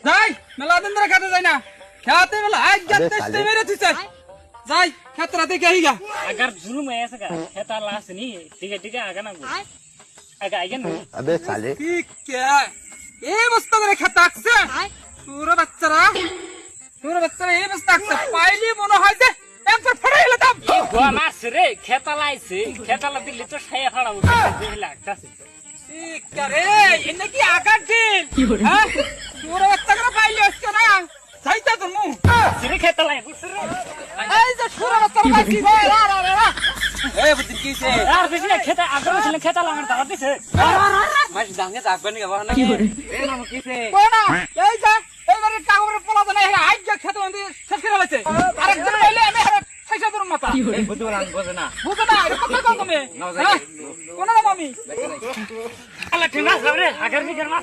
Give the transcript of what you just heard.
যাই মেলা দিন ধরে খেতে যাই না খেতে মেলা আজ যাতে মেরে তুইছে যাই খেতরা দেখে আইগা अगर जुलूम है ऐसा का खेता लाश नहीं ठीक है आगे ना आगे आगे ना अबे साले ঠিক কে এই বস্তা করে খেতে আসছে তোর বাচ্চারা এই বস্তা আসছে পাইলি মনে হয় যে একবার ফড়াই গেলাম गोवा मार रे खेता लाइसे खेता ला दिल्ली तो छाया खड़ा हो देखला कासे ঠিক কে রে এনে কি আকার দিল হ্যাঁ তোর বাচ্চা করে পাইলি আজকে না যাইতা তো মু सिरे खेता लाई सिरे এই যে তোর বাচ্চা পাইছি রা এই বুদ্ধি কিছে यार देखिए खेता आगे में खेता लांगर दाव दिसे মাছ দাঙ্গে থাকবে না বাবা না এই নাম কিছে কোনা এই যে এইবারে টাঙ্গরে পোলা তো নাই আজ যে খেতে মন্দি শেষ করে হয়েছে আরেকজন এলে আমি হারে পয়সা দূর মাথা এই বুদ্ধবান বোঝে না এটা কথা কও তুমি কোনা না মামি अल्लाह ठीक ना रे अगर नहीं करना